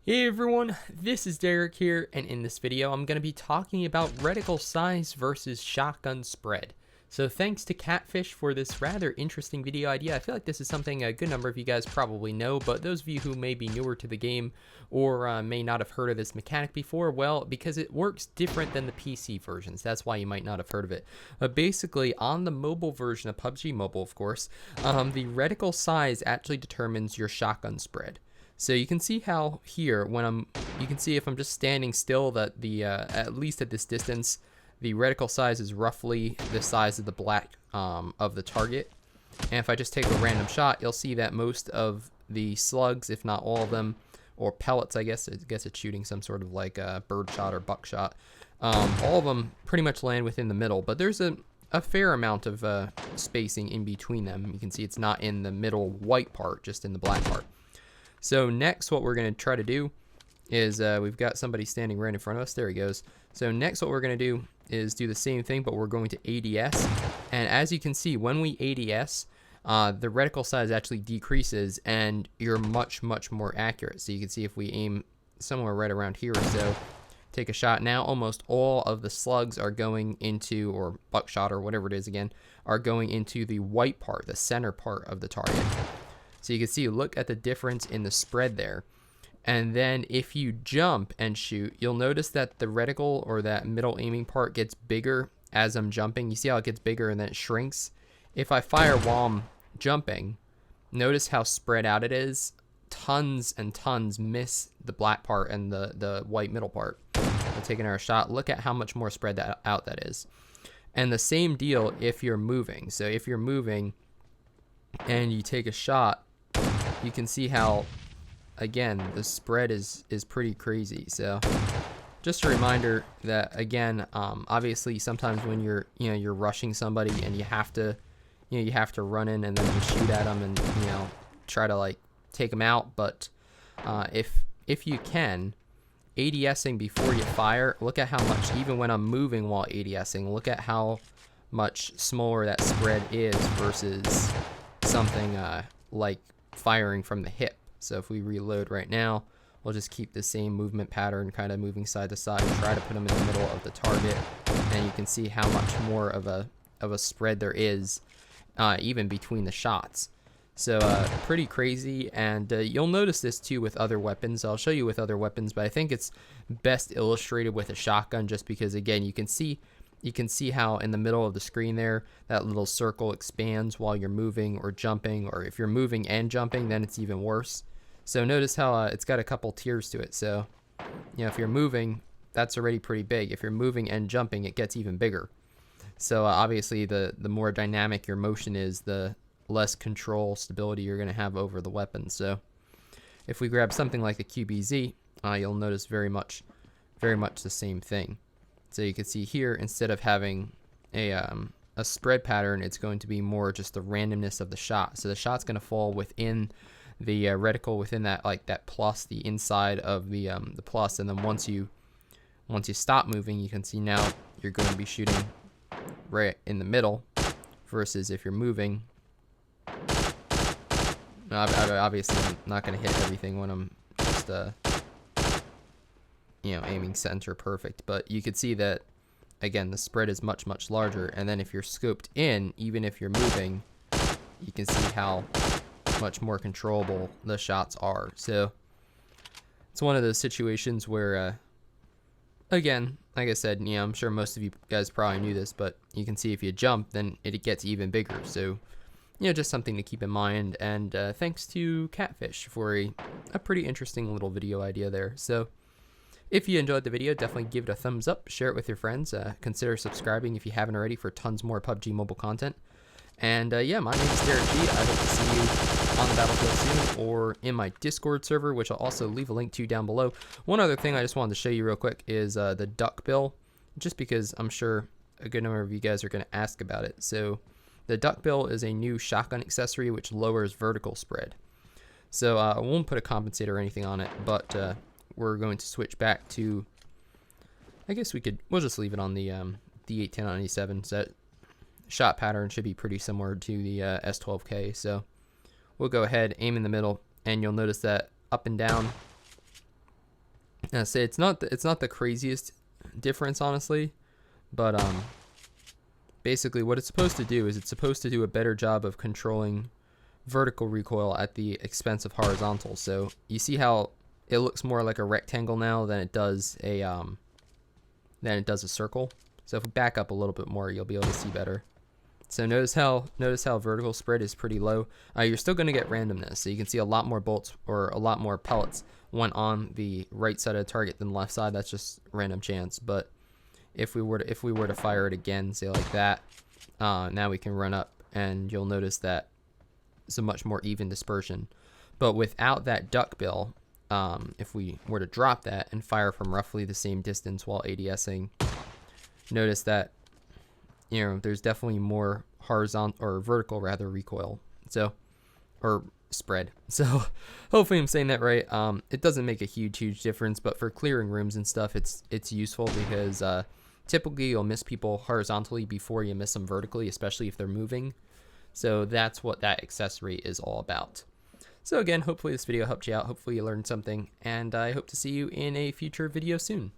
Hey everyone, this is Derek here, and in this video I'm going to be talking about reticle size versus shotgun spread. So thanks to Catfish for this rather interesting video idea. I feel like this is something a good number of you guys probably know, but those of you who may be newer to the game or may not have heard of this mechanic before, well, because it works different than the PC versions, that's why you might not have heard of it. Basically, on the mobile version of PUBG Mobile, of course, the reticle size actually determines your shotgun spread. So you can see how here, you can see if I'm just standing still that at least at this distance, the reticle size is roughly the size of the black of the target. And if I just take a random shot, you'll see that most of the slugs, if not all of them, or pellets, I guess it's shooting some sort of like a bird shot or buckshot, all of them pretty much land within the middle, but there's a fair amount of spacing in between them. You can see it's not in the middle white part, just in the black part. So next what we're going to try to do is, we've got somebody standing right in front of us. There he goes. So next what we're going to do is do the same thing, but we're going to ADS. And as you can see, when we ADS, the reticle size actually decreases and you're much more accurate. So you can see if we aim somewhere right around here or so, take a shot now, almost all of the slugs are going into, or buckshot or whatever it is again, are going into the white part, the center part of the target. So you can see, look at the difference in the spread there. And then if you jump and shoot, you'll notice that the reticle, or that middle aiming part, gets bigger as I'm jumping. You see how it gets bigger and then it shrinks? If I fire while I'm jumping, notice how spread out it is. Tons and tons miss the black part and the white middle part. We'll take another shot. Look at how much more spread out that is. And the same deal if you're moving. So if you're moving and you take a shot, you can see how, again, the spread is pretty crazy. So just a reminder that, again, obviously sometimes when you're rushing somebody and you have to run in and then you shoot at them and try to like take them out. But if you can, ADSing before you fire, look at how much, even when I'm moving while ADSing, look at how much smaller that spread is versus something like firing from the hip. So if we reload right now, we'll just keep the same movement pattern, kind of moving side to side, and try to put them in the middle of the target, and you can see how much more of a spread there is, even between the shots. So pretty crazy. And you'll notice this too with other weapons. I'll show you with other weapons, but I think it's best illustrated with a shotgun, just because, again, you can see how in the middle of the screen there, that little circle expands while you're moving or jumping, or if you're moving and jumping, then it's even worse. So notice how it's got a couple tiers to it. So, if you're moving, that's already pretty big. If you're moving and jumping, it gets even bigger. So obviously the more dynamic your motion is, the less control stability you're going to have over the weapon. So if we grab something like the QBZ, you'll notice very much the same thing. So you can see here, instead of having a spread pattern, it's going to be more just the randomness of the shot. So the shot's going to fall within the reticle, within that plus, the inside of the plus, and then once you stop moving, you can see now you're going to be shooting right in the middle, versus if you're moving. Obviously, I'm not going to hit everything when I'm just aiming center perfect, but you could see that, again, the spread is much larger. And then if you're scoped in, even if you're moving, you can see how much more controllable the shots are. So it's one of those situations where, again, like I said, I'm sure most of you guys probably knew this, but you can see if you jump, then it gets even bigger. So just something to keep in mind. And thanks to Catfish for a pretty interesting little video idea there. So if you enjoyed the video, definitely give it a thumbs up, share it with your friends, consider subscribing if you haven't already for tons more PUBG Mobile content. And yeah, my name is DerekG. I hope to see you on the battlefield soon, or in my Discord server, which I'll also leave a link to down below. One other thing I just wanted to show you real quick is the duck bill, just because I'm sure a good number of you guys are going to ask about it. So the duck bill is a new shotgun accessory which lowers vertical spread. So I won't put a compensator or anything on it, but we're going to switch back to, I guess we'll just leave it on the D810 on E7. So shot pattern should be pretty similar to the S12K. So we'll go ahead, aim in the middle, and you'll notice that up and down I say it's not the craziest difference, honestly, but basically what it's supposed to do is it's supposed to do a better job of controlling vertical recoil at the expense of horizontal. So you see how it looks more like a rectangle now than it does a circle. So if we back up a little bit more, you'll be able to see better. So notice how vertical spread is pretty low. You're still going to get randomness. So you can see a lot more bolts or a lot more pellets went on the right side of the target than the left side. That's just random chance. But if we were to fire it again, say like that, now we can run up and you'll notice that it's a much more even dispersion. But without that duckbill, if we were to drop that and fire from roughly the same distance while ADSing, notice that there's definitely more horizontal or vertical rather recoil, so, or spread. So hopefully I'm saying that right. It doesn't make a huge difference, but for clearing rooms and stuff, it's useful because typically you'll miss people horizontally before you miss them vertically, especially if they're moving. So that's what that accessory is all about. So again, hopefully this video helped you out. Hopefully you learned something, and I hope to see you in a future video soon.